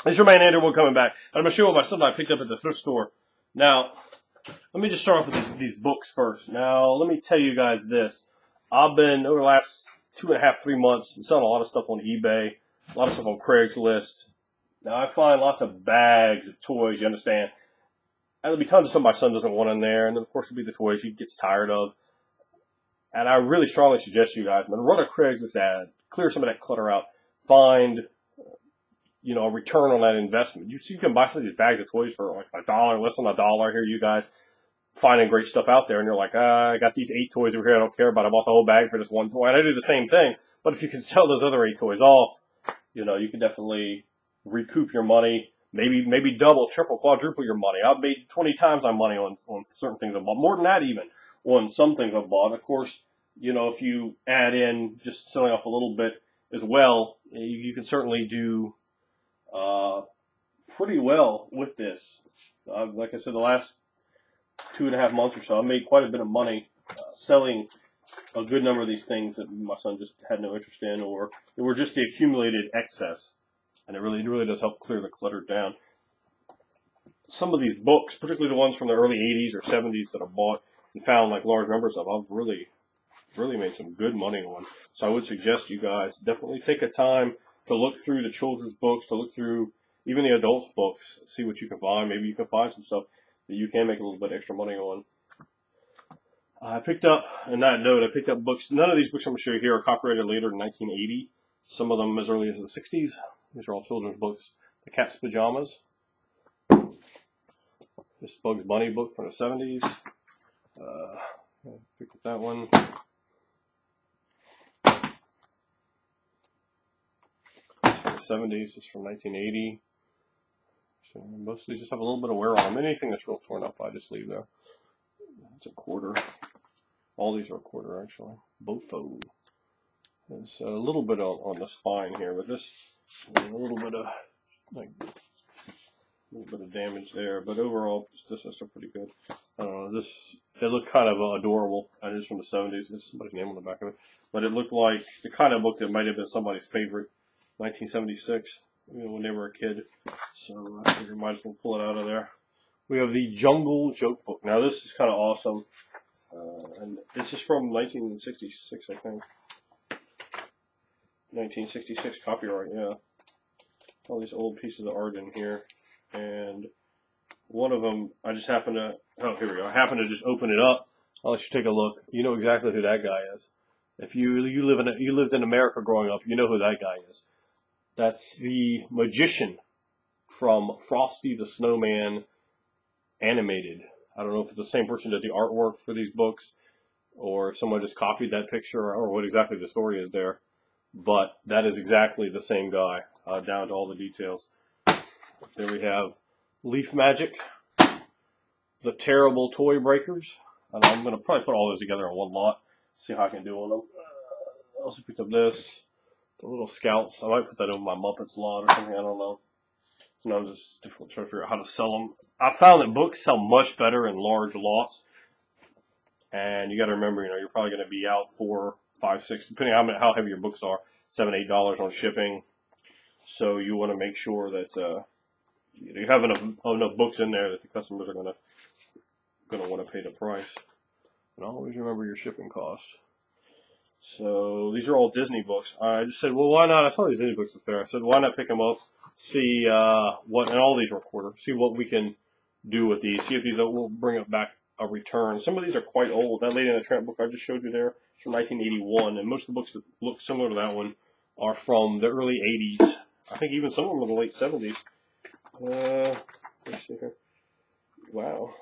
It's your man Andrew Wood coming back. I'm going to show you what something I picked up at the thrift store. Now, let me just start off with these books first. Now, let me tell you guys this. I've been, over the last 2.5, 3 months, selling a lot of stuff on eBay, a lot of stuff on Craigslist. Now, I find lots of bags of toys, you understand. And there'll be tons of stuff my son doesn't want in there, and then, of course, there'll be the toys he gets tired of. And I really strongly suggest you guys, run a Craigslist ad, clear some of that clutter out, find a return on that investment. You can buy some of these bags of toys for like $1, less than $1. Here, you guys finding great stuff out there, and you're like, I got these 8 toys over here I don't care about. I bought the whole bag for this one toy, and I do the same thing. But if you can sell those other 8 toys off, you can definitely recoup your money. Maybe double, triple, quadruple your money. I've made 20 times my money on certain things I bought, more than that even on some things I bought. Of course, if you add in just selling off a little bit as well, you can certainly do pretty well with this. Like I said, the last 2.5 months or so, I made quite a bit of money selling a good number of these things that my son just had no interest in, or they were just the accumulated excess. And it really does help clear the clutter down. Some of these books, particularly the ones from the early 80s or 70s that I bought and found like large numbers of, I've really made some good money on. So I would suggest you guys definitely take a time to look through the children's books, to look through even the adults' books, see what you can find. Maybe you can find some stuff that you can make a little bit extra money on. I picked up books. None of these books I'm going to show you here are copyrighted later than 1980. Some of them as early as the 60s. These are all children's books. The Cat's Pajamas. This Bugs Bunny book from the 70s. Pick up that one. It's from the 70s. This is from 1980. So most of these just have a little bit of wear on them. Anything that's real torn up, I just leave there. It's a quarter. All these are a quarter, actually. Bofo. There's a little bit on the spine here, but this a little bit of damage there. But overall, this is still pretty good. I don't know. It looked kind of adorable. It is from the 70s. There's somebody's name on the back of it. But it looked like the kind of book that might have been somebody's favorite, 1976, when they were a kid. So I figured might as well pull it out of there. We have the Jungle Joke Book. Now this is kind of awesome. And this is from 1966, I think. 1966 copyright, yeah. All these old pieces of art in here. And one of them, I just happened to, here we go. I happened to just open it up. I'll let you take a look. You know exactly who that guy is. If you lived in America growing up, you know who that guy is. That's the magician from Frosty the Snowman animated. I don't know if it's the same person that did the artwork for these books, or if someone just copied that picture, or what exactly the story is there. But that is exactly the same guy, down to all the details. There we have Leaf Magic, The Terrible Toy Breakers. And I'm going to probably put all those together in one lot, see how I can do on them. I also picked up this, the Little Scouts. I might put that in my Muppets lot or something, I don't know. Sometimes it's difficult to try to figure out how to sell them. I found that books sell much better in large lots. And you got to remember, you're probably going to be out $4, $5, $6, depending on how heavy your books are, $7, $8 on shipping. So you want to make sure that you have enough books in there that the customers are going to want to pay the price. And always remember your shipping costs. So these are all Disney books. I just said, well, why not? I saw these Disney books up there. I said, why not pick them up, see and all these are a quarter, see what we can do with these, see if these will bring up back a return. Some of these are quite old. That Lady in the Tramp book I just showed you there is from 1981, and most of the books that look similar to that one are from the early 80s. I think even some of them are the late 70s. Let's see here. Wow.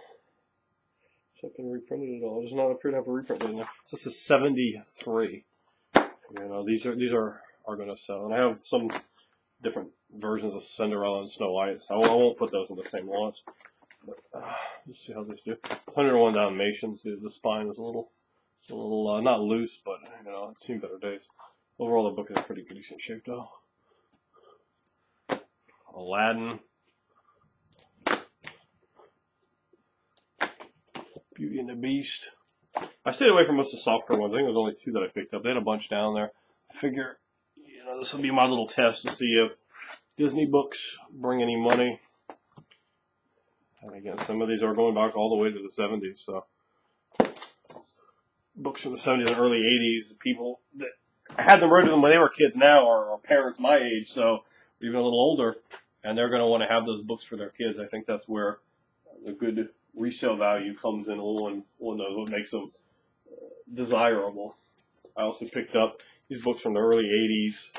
Something reprinted it all. It does not appear to have a reprint in there. So this is 73. These are going to sell. And I have some different versions of Cinderella and Snow White. So I won't put those in the same lots. But let's see how these do. 101 Dalmatians. The spine was a little not loose, but it's seen better days. Overall, the book is in pretty decent shape, though. Aladdin. Beauty and the Beast. I stayed away from most of the softcore ones. I think there was only 2 that I picked up. They had a bunch down there. I figure, this will be my little test to see Disney books bring any money. And again, some of these are going back all the way to the 70s. So books from the 70s and early 80s, people that had them read to them when they were kids now are parents my age, so even a little older, and they're going to want to have those books for their kids. I think that's where the good resale value comes in. One knows what makes them desirable. I also picked up these books from the early 80s.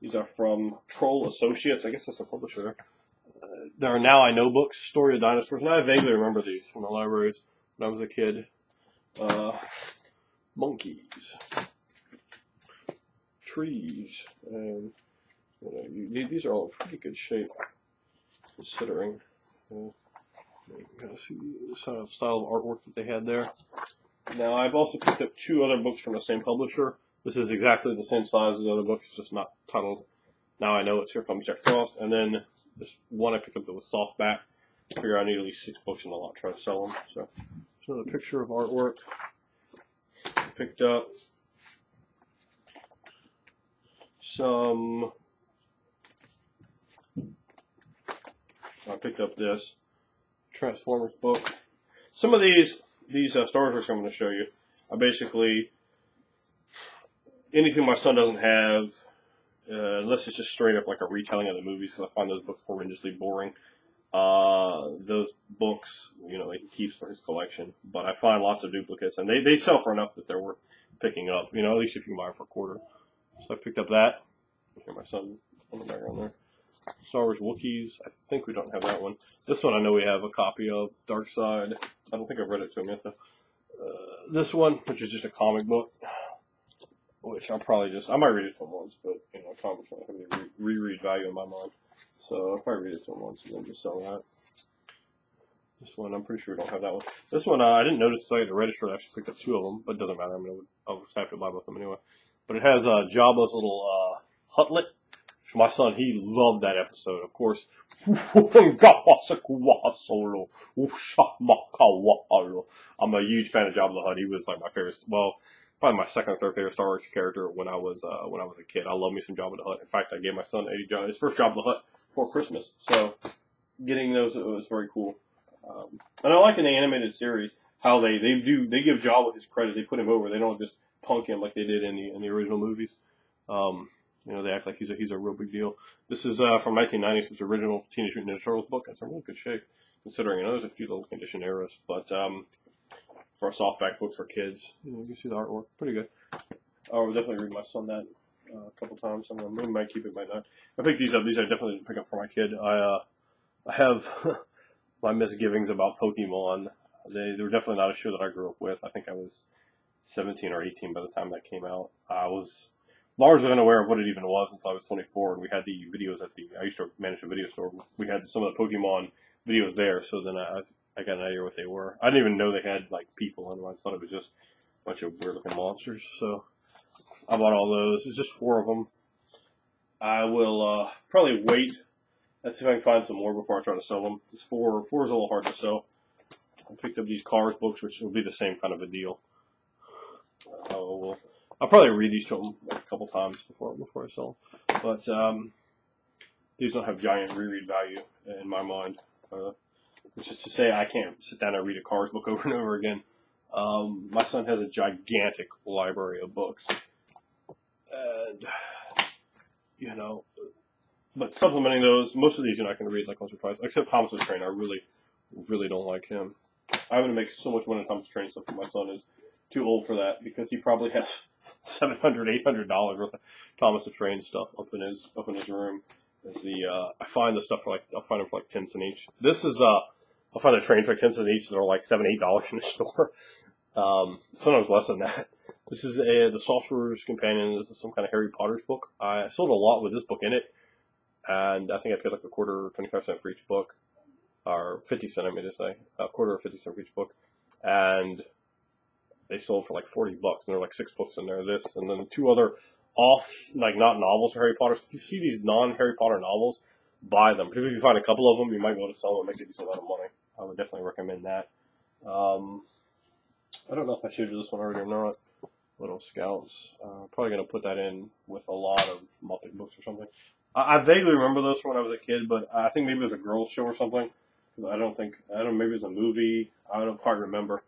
These are from Troll Associates. I guess that's a publisher. There are Now I Know books, Story of Dinosaurs. And I vaguely remember these from the libraries when I was a kid. Monkeys. Trees. And these are all in pretty good shape, considering. You can see the style of artwork that they had there. Now, I've also picked up 2 other books from the same publisher. This is exactly the same size as the other books, it's just not titled Now I Know It's Here Comes Jack Frost. And then this one I picked up that was softback. I figure I need at least 6 books in the lot to try to sell them. So, there's another picture of artwork. I picked up I picked up this Transformers book. Some of these Star Wars I'm going to show you are basically anything my son doesn't have, unless it's just straight up like a retelling of the movie, so I find those books horrendously boring. Those books, he keeps for his collection, but I find lots of duplicates, and they sell for enough that they're worth picking up, at least if you can buy them for a quarter. So I picked up that. Here, my son on the background there. Star Wars Wookiees. I think we don't have that one. This one I know we have a copy of. Dark Side. I don't think I've read it to him yet, though. This one, which is just a comic book, which I might read it to him once, but, comics don't have any reread value in my mind. So I'll probably read it to him once and then just sell that. This one, I'm pretty sure we don't have that one. This one, I didn't notice until I had to register. I actually picked up 2 of them, but it doesn't matter. I was happy to buy both of them anyway. But it has Jabba's little Hutlet. My son, he loved that episode, of course. I'm a huge fan of Jabba the Hutt. He was like my favorite, probably my second or third favorite Star Wars character when I was a kid. I love me some Jabba the Hutt. In fact, I gave my son his first Jabba the Hutt for Christmas. So getting those, it was very cool. And I like in the animated series how they give Jabba his credit. They put him over. They don't just punk him like they did in the original movies. They act like he's a real big deal. This is from 1990, so it's original Teenage Mutant Ninja Turtles book. It's in really good shape, considering there's a few little condition errors. But for a softback book for kids, you can see the artwork, pretty good. I will definitely read my son that a couple times. I might keep it, might not. I picked these up. These I definitely didn't pick up for my kid. I have my misgivings about Pokemon. They were definitely not a show that I grew up with. I think I was 17 or 18 by the time that came out. I was largely unaware of what it even was until I was 24, and we had the videos I used to manage a video store. We had some of the Pokemon videos there, so then I got an idea what they were. I didn't even know they had, people in them. I thought it was just a bunch of weird-looking monsters, so I bought all those. It's just 4 of them. I will probably wait and see if I can find some more before I try to sell them. This 4 is a little hard to sell. I picked up these Cars books, which will be the same kind of a deal. I'll probably read these to them a couple times before I sell them. But these don't have giant reread value in my mind. Which is to say, I can't sit down and read a Cars book over and over again. My son has a gigantic library of books. And, but supplementing those, most of these I can read once or twice, except Thomas the Train. I really, really don't like him. I'm going to make so much money on Thomas the Train stuff, but my son is too old for that because he probably has $700, $800 worth of Thomas the Train stuff up in his room. I find the stuff I'll find them for 10 cents each. This is I'll find the trains for 10 cents each that are $7, $8 in the store. Sometimes less than that. This is the Sorcerer's Companion. This is some kind of Harry Potter's book. I sold a lot with this book in it, and I think I paid a quarter or 25 cents for each book, or 50 cents, I mean to say, a quarter or 50 cents for each book, and they sold for $40, and there were 6 books in there. This, and then 2 other not novels for Harry Potter. So if you see these non-Harry Potter novels, buy them. Because if you find a couple of them, you might be able to sell them and make a decent amount of money. I would definitely recommend that. I don't know if I showed you this one already or not. Little Scouts. Probably going to put that in with a lot of Muppet books or something. I vaguely remember those from when I was a kid, but I think maybe it was a girls' show or something. I don't know, maybe it was a movie. I don't quite remember.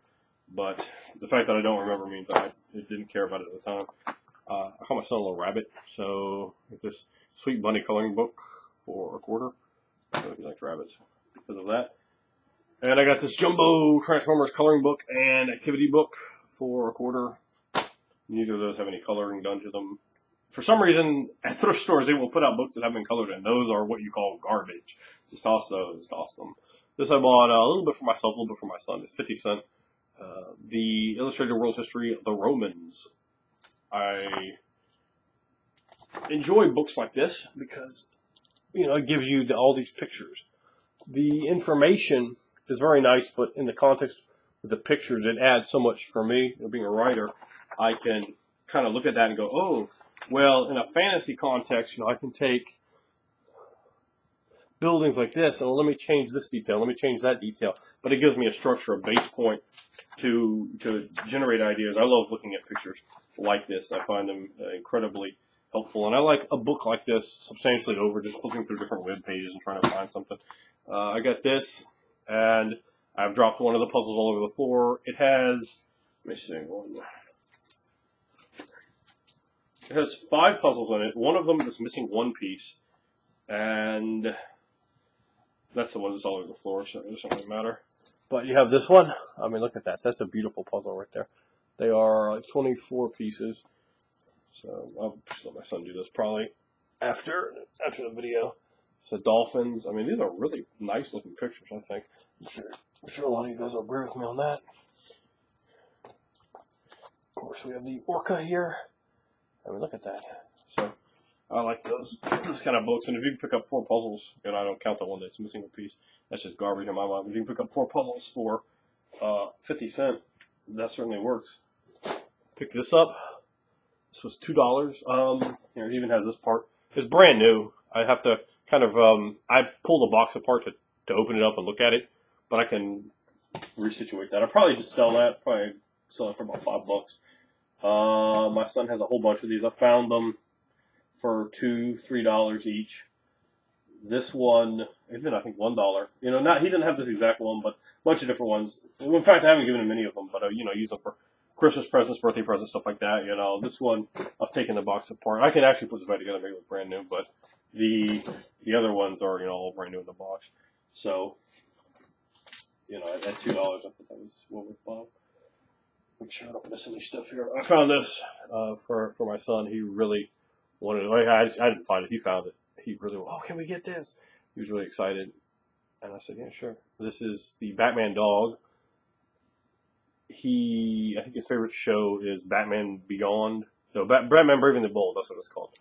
But the fact that I don't remember means I didn't care about it at the time. I call my son a little rabbit, so get this Sweet Bunny coloring book for a quarter. So he likes rabbits because of that. And I got this jumbo Transformers coloring book and activity book for a quarter. Neither of those have any coloring done to them. For some reason, at thrift stores, they will put out books that have been colored, and those are what you call garbage. Just toss those, toss them. This I bought a little bit for myself, a little bit for my son. It's 50 cents. The Illustrated World History of the Romans. I enjoy books like this because, it gives you all these pictures. The information is very nice, but in the context with the pictures, it adds so much for me. Being a writer, I can kind of look at that and go, oh, well, in a fantasy context, I can take buildings like this, and let me change this detail, let me change that detail. But it gives me a structure, a base point to generate ideas. I love looking at pictures like this. I find them incredibly helpful. And I like a book like this substantially over just flipping through different web pages and trying to find something. I got this, and I've dropped one of the puzzles all over the floor. It has, let me see, it has 5 puzzles in it. One of them is missing one piece, and that's the one that's all over the floor, so it doesn't really matter. But you have this one. I mean, look at that. That's a beautiful puzzle right there. They are like 24 pieces. So I'll just let my son do this probably after the video. It's the dolphins. I mean, these are really nice looking pictures, I think. I'm sure a lot of you guys will agree with me on that. Of course, we have the orca here. I mean, look at that. So I like those kind of books. And if you can pick up 4 puzzles, I don't count the one that's missing a piece. That's just garbage in my mind. If you can pick up 4 puzzles for 50 cents, that certainly works. Pick this up. This was $2. Here, it even has this part. It's brand new. I have to kind of, I pull the box apart to open it up and look at it, but I can resituate that. I'll probably just sell that. Probably sell it for about $5. My son has a whole bunch of these. I found them for $2, $3 each. This one, even I think $1. He didn't have this exact one, but a bunch of different ones. In fact, I haven't given him any of them, but I use them for Christmas presents, birthday presents, stuff like that. This one I've taken the box apart. I can actually put this back together, make it look brand new, but the other ones are all brand new in the box. So at $2, I thought that was what we bought. Make sure I don't miss any stuff here. I found this for my son. He really wanted it. I didn't find it. He found it. He really, can we get this? He was really excited. And I said, yeah, sure. This is the Batman dog. I think his favorite show is Batman Beyond. No, Batman Brave and the Bold. That's what it's called.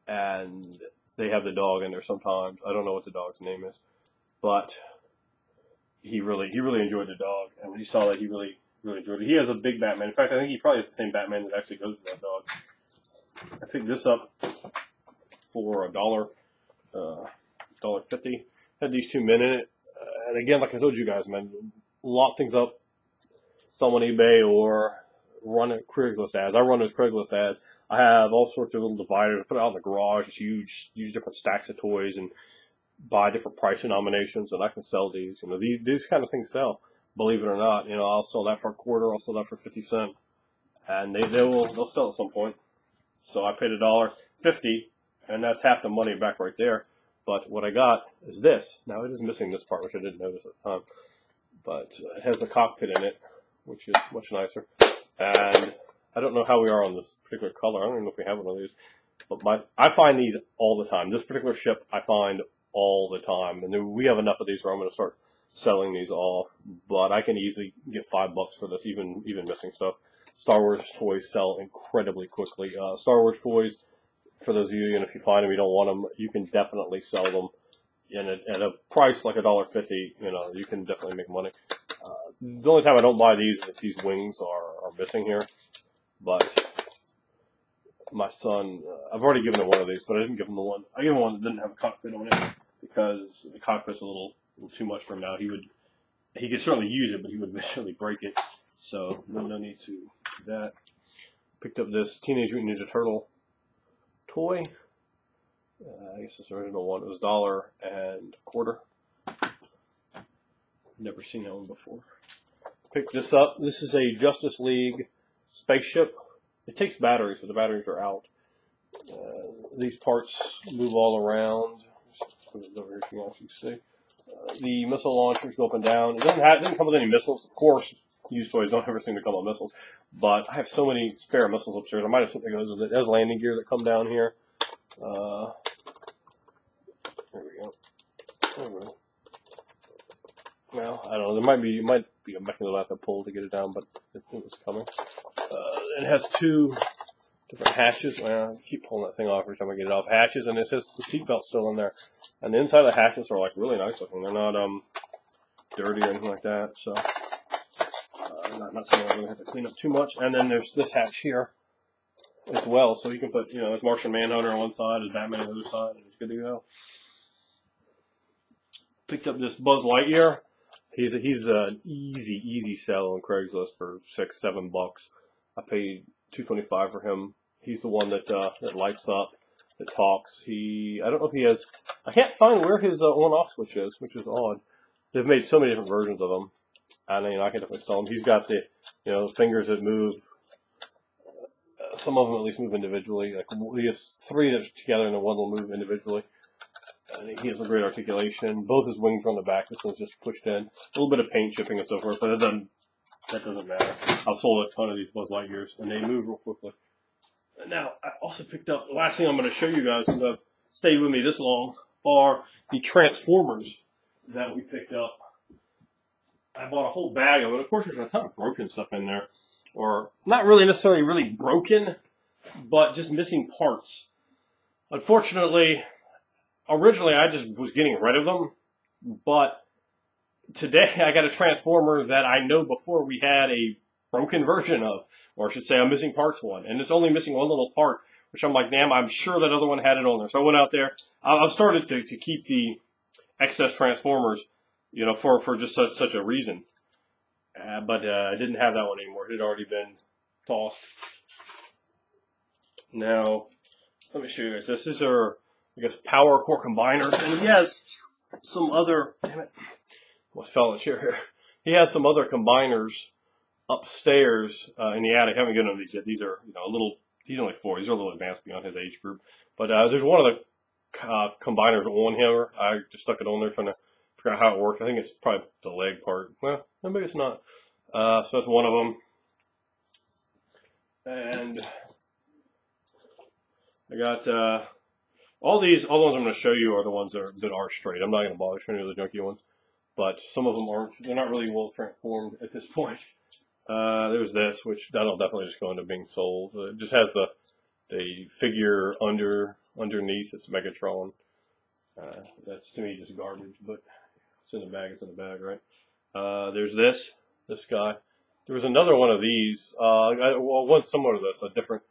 And they have the dog in there sometimes. I don't know what the dog's name is. But he really enjoyed the dog. And when he saw that, he really enjoyed it. He has a big Batman. In fact, I think he probably has the same Batman that actually goes with that dog. I picked this up for $1, $1.50. Had these 2 men in it. And again, like I told you guys, man, lock things up, sell on eBay, or run at Craigslist ads. I run those Craigslist ads. I have all sorts of little dividers. I put it out in the garage. Just use different stacks of toys and buy different price denominations, and I can sell these. These kind of things sell. Believe it or not, I'll sell that for a quarter. I'll sell that for 50 cents, and they'll sell at some point. So I paid $1.50, and that's half the money back right there. But what I got is this. Now it is missing this part, which I didn't notice at the time, but it has the cockpit in it, which is much nicer. And I don't know how we are on this particular color. I don't even know if we have one of these. But I find these all the time. This particular ship I find all the time. And we have enough of these where I'm going to start selling these off. But I can easily get $5 for this, even missing stuff. Star Wars toys sell incredibly quickly. Star Wars toys, for those of you, and if you find them, you don't want them, you can definitely sell them at a price like $1.50. You can definitely make money. The only time I don't buy these is if these wings are missing here. But my son, I've already given him one of these, but I didn't give him the one. I gave him one that didn't have a cockpit on it because the cockpit's a little too much for him now. He could certainly use it, but he would eventually break it. So no need to do that. Picked up this Teenage Mutant Ninja Turtle toy. I guess this original one. It was $1.25. Never seen that one before. Picked this up. This is a Justice League spaceship. It takes batteries, so the batteries are out. These parts move all around. Put it over here so you guys can see. The missile launchers go up and down. It doesn't come with any missiles. Of course, used toys don't ever seem to come with missiles. But I have so many spare missiles upstairs. I might have something that goes with it. There's landing gear that come down here. There we go. There we go. Well, I don't know. There might be a mechanism I have to pull to get it down, but it was coming. It has two different hatches. Well, I keep pulling that thing off every time I get it off. Hatches, and it says the seatbelt's still in there. And the inside of the hatches are like really nice looking. They're not dirty or anything like that. So not something I'm gonna have to clean up too much. And then there's this hatch here as well, so you can put this Martian Manhunter on one side, and Batman on the other side, and it's good to go. Picked up this Buzz Lightyear. He's an easy sell on Craigslist for $6-7 bucks. I paid $2.25 for him. He's the one that lights up, that talks. I don't know if he has. I can't find where his on-off switch is, which is odd. They've made so many different versions of him. I mean, I can definitely sell him. He's got the fingers that move. Some of them at least move individually. Like he has 3 that are together, and then one will move individually. He has a great articulation. Both his wings are on the back. This one's just pushed in. A little bit of paint chipping and so forth, but that doesn't matter. I've sold a ton of these Buzz Lightyears, and they move real quickly. Now, I also picked up, the last thing I'm going to show you guys, who have stayed with me this long, are the Transformers that we picked up. I bought a whole bag of it. Of course, there's a ton of broken stuff in there. Or, not really necessarily really broken, but just missing parts. Unfortunately, originally I just was getting rid of them, but today I got a Transformer that I know before we had a broken version of, or I should say a missing parts one, and it's only missing one little part, which I'm like, damn, I'm sure that other one had it on there. So I went out there. I've started to keep the excess Transformers, for just such a reason. But I didn't have that one anymore. It had already been tossed. Now, let me show you guys. This is our, I guess, power core combiners, and he has some other. Damn it! Almost fell in the chair here. He has some other combiners upstairs in the attic. I haven't gotten them these yet. These are a little. He's only 4. These are a little advanced beyond his age group. But there's one of the combiners on here. I just stuck it on there trying to figure out how it worked. I think it's probably the leg part. Well, maybe it's not. So that's one of them. And I got all the ones I'm going to show you are the ones that are straight. I'm not going to bother showing you the junky ones. But some of them aren't. They're not really well transformed at this point. There's this, which that'll definitely just go into being sold. It just has the figure underneath. It's Megatron. That's to me just garbage, but it's in the bag. It's in the bag, right? There's this guy. There was another one of these. One similar to this, a different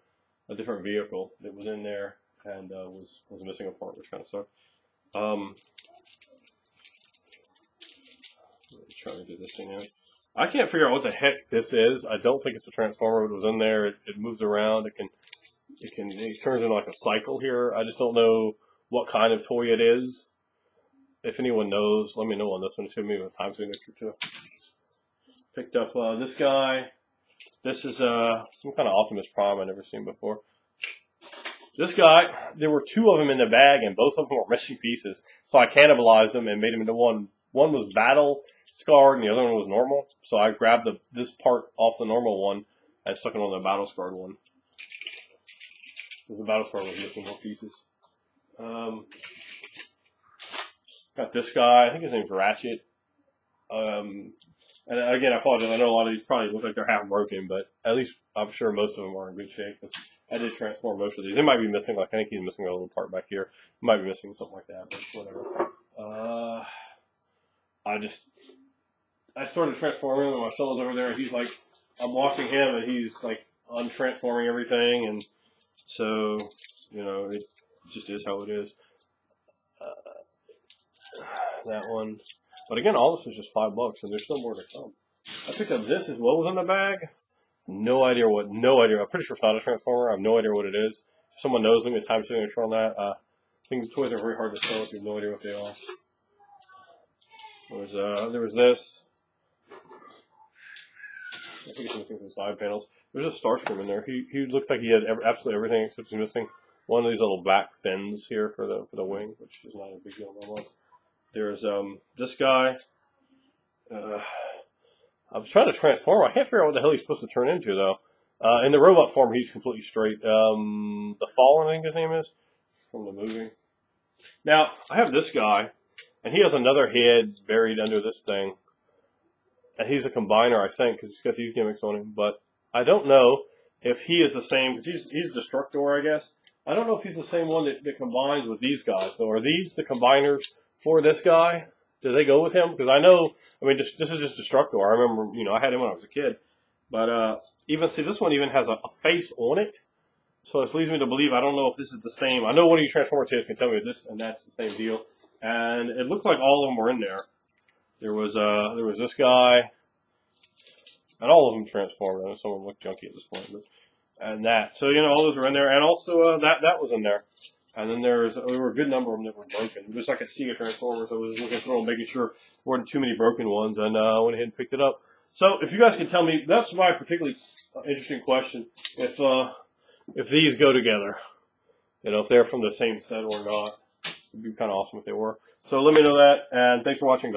vehicle that was in there and was missing a part, which kind of sucked. Trying to get this thing out. I can't figure out what the heck this is. I don't think it's a Transformer. It was in there. It moves around. It turns into like a cycle here. I just don't know what kind of toy it is. If anyone knows, let me know on this one too. Maybe a time signature too. Picked up this guy. This is some kind of Optimus Prime I've never seen before. This guy, there were 2 of them in the bag, and both of them were missing pieces. So I cannibalized them and made them into one. One was battle scarred, and the other one was normal. So I grabbed this part off the normal one and stuck it on the battle scarred one. Because the battle scarred was missing more pieces. Got this guy. I think his name's Ratchet. And again, I apologize. I know a lot of these probably look like they're half broken, but at least I'm sure most of them are in good shape. I did transform most of these. They might be missing, I think he's missing a little part back here. Might be missing something like that, but whatever. I started transforming him, and my son was over there, and he's like, I'm watching him, and he's like untransforming everything, and so, it just is how it is. That one. But again, all this was just $5, and there's still more to come. I picked up this as well was in the bag. No idea. I'm pretty sure it's not a Transformer. I have no idea what it is. If someone knows, leave me a time signature on that. Things, toys are very hard to sell if you have no idea what they are. There was this. I think it's missing some side panels. There's a Starscream in there. He looks like he had absolutely everything except he's missing one of these little black fins here for the wing, which is not a big deal no more. There's this guy. I was trying to transform. I can't figure out what the hell he's supposed to turn into though. In the robot form, he's completely straight. The Fallen, I think his name is, from the movie. Now I have this guy, and he has another head buried under this thing. And he's a combiner, I think, because he's got these gimmicks on him. But I don't know if he is the same, because he's Destructor, I guess. I don't know if he's the same one that combines with these guys. So are these the combiners for this guy? Do they go with him? Because I know, I mean, this is just Destructor. I remember, I had him when I was a kid. But even, see, this one even has a face on it. So this leads me to believe, I don't know if this is the same. I know one of you Transformers heads can tell me this and that's the same deal. And it looked like all of them were in there. There was this guy, and all of them transformed. I know some of them look junky at this point, but, and that. So all those were in there, and also that was in there. And then there were a good number of them that were broken. It was like a Sega Transformer, so I was looking through them, making sure there weren't too many broken ones, and I went ahead and picked it up. So if you guys can tell me, that's my particularly interesting question. If these go together, if they're from the same set or not, it'd be kind of awesome if they were. So let me know that, and thanks for watching.